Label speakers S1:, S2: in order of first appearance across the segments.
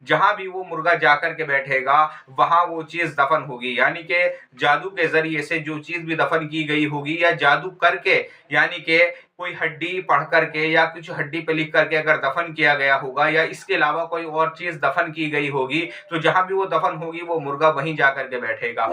S1: जहां भी वो मुर्गा जाकर के बैठेगा वहां वो चीज दफन होगी। यानी कि जादू के जरिए से जो चीज भी दफन की गई होगी या जादू करके, यानी कि कोई हड्डी पढ़ करके या कुछ हड्डी पे लिख करके अगर दफन किया गया होगा या इसके अलावा कोई और चीज दफन की गई होगी, तो जहां भी वो दफन होगी वो मुर्गा वहीं जाकर के बैठेगा।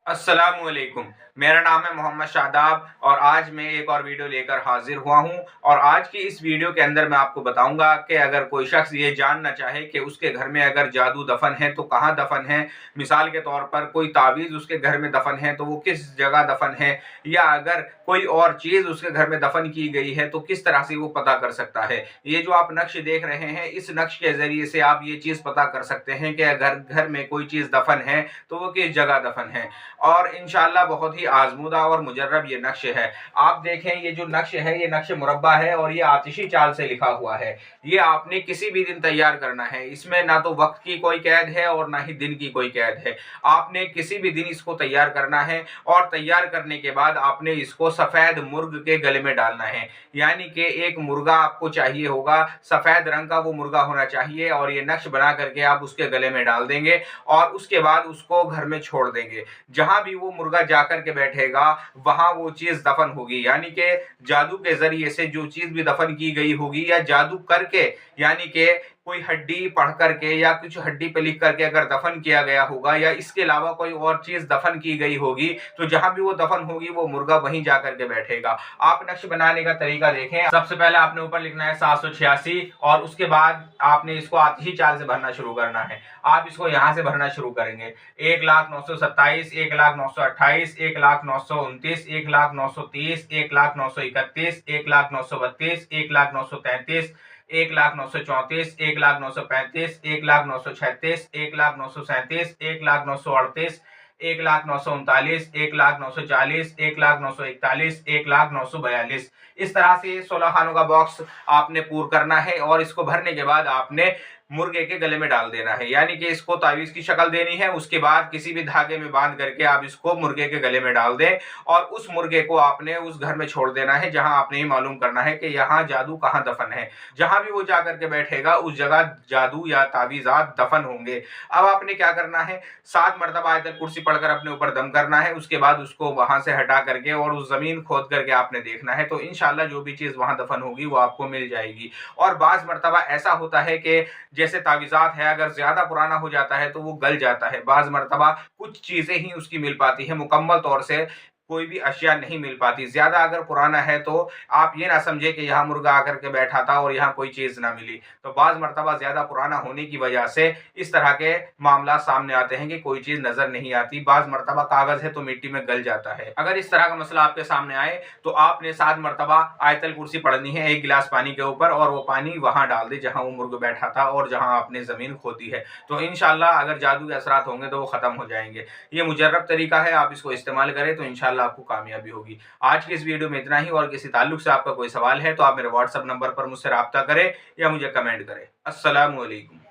S1: अस्सलामुअलैकुम। मेरा नाम है मोहम्मद शादाब और आज मैं एक और वीडियो लेकर हाजिर हुआ हूं। और आज की इस वीडियो के अंदर मैं आपको बताऊंगा कि अगर कोई शख्स ये जानना चाहे कि उसके घर में अगर जादू दफन है तो कहां दफन है, मिसाल के तौर पर कोई तावीज़ उसके घर में दफन है तो वो किस जगह दफन है, या अगर कोई और चीज़ उसके घर में दफन की गई है तो किस तरह से वो पता कर सकता है। ये जो आप नक्श देख रहे हैं, इस नक्श के ज़रिए से आप ये चीज़ पता कर सकते हैं कि अगर घर में कोई चीज़ दफन है तो वो किस जगह दफन है। और इंशाल्लाह बहुत ही आजमूदा और मुजर्रब ये नक्श है। आप देखें, ये जो नक्श है ये नक्श मुरब्बा है और ये आतिशी चाल से लिखा हुआ है। ये आपने किसी भी दिन तैयार करना है। इसमें ना तो वक्त की कोई कैद है और ना ही दिन की कोई कैद है। आपने किसी भी दिन इसको तैयार करना है और तैयार करने के बाद आपने इसको सफ़ेद मुर्ग के गले में डालना है। यानी कि एक मुर्गा आपको चाहिए होगा, सफ़ेद रंग का वो मुर्गा होना चाहिए, और ये नक्श बना करके आप उसके गले में डाल देंगे और उसके बाद उसको घर में छोड़ देंगे। जहां भी वो मुर्गा जाकर के बैठेगा वहां वो चीज दफन होगी। यानी कि जादू के जरिए से जो चीज भी दफन की गई होगी या जादू करके, यानी कि कोई हड्डी पढ़ करके या कुछ हड्डी पे लिख करके अगर दफन किया गया होगा या इसके अलावा कोई और चीज दफन की गई होगी, तो जहां भी वो दफन होगी वो मुर्गा वहीं जाकर के बैठेगा। आप नक्श बनाने का तरीका देखें। सबसे पहले आपने ऊपर लिखना है 786 और उसके बाद आपने इसको आतिशी चाल से भरना शुरू करना है। आप इसको यहाँ से भरना शुरू करेंगे। 1,0927, 1,0928, 1,0929, 1,0930, 1,0931, 1,0932, 1,0933, 1,0934, 1,0935, 1,0936, 1,0937, 1,0938, 1,0939, 1,0940, 1,0941, 1,0942। इस तरह से 16 खानों का बॉक्स आपने पूर करना है और इसको भरने के बाद आपने मुर्गे के गले में डाल देना है। यानी कि इसको तावीज़ की शक्ल देनी है। उसके बाद किसी भी धागे में बांध करके आप इसको मुर्गे के गले में डाल दें और उस मुर्गे को आपने उस घर में छोड़ देना है जहां आपने मालूम करना है कि यहाँ जादू कहाँ दफन है। जहां भी वो जा करके बैठेगा उस जगह जादू या तावीज़ात दफन होंगे। अब आपने क्या करना है, 7 मरतबा आयतल कुर्सी पढ़कर अपने ऊपर दम करना है। उसके बाद उसको वहां से हटा करके और उस जमीन खोद करके आपने देखना है, तो इंशाल्लाह जो भी चीज वहां दफन होगी वो आपको मिल जाएगी। और बाज मरतबा ऐसा होता है कि जैसे तावीज़ात है, अगर ज्यादा पुराना हो जाता है तो वो गल जाता है। बाज मरतबा कुछ चीजें ही उसकी मिल पाती है, मुकम्मल तौर से कोई भी अशिया नहीं मिल पाती। ज्यादा अगर पुराना है तो आप ये ना समझे कि यहाँ मुर्गा आकर के बैठा था और यहाँ कोई चीज ना मिली। तो बाज मरतबा ज्यादा पुराना होने की वजह से इस तरह के मामला सामने आते हैं कि कोई चीज नजर नहीं आती। बाज मरतबा कागज है तो मिट्टी में गल जाता है। अगर इस तरह का मसला आपके सामने आए तो आपने 7 मरतबा आयतल कुर्सी पढ़नी है 1 गिलास पानी के ऊपर, और वो पानी वहां डाल दे जहां वो मुर्गा बैठा था और जहां आपने जमीन खोदी है। तो इंशाल्लाह अगर जादू के असरात होंगे तो वो खत्म हो जाएंगे। ये मुजर्रब तरीका है, आप इसको इस्तेमाल करें तो इंशाल्लाह आपको कामयाबी होगी। आज की इस वीडियो में इतना ही, और किसी ताल्लुक से आपका कोई सवाल है तो आप मेरे व्हाट्सएप नंबर पर मुझसे राब्ता करें या मुझे कमेंट करें। अस्सलामु अलैकुम।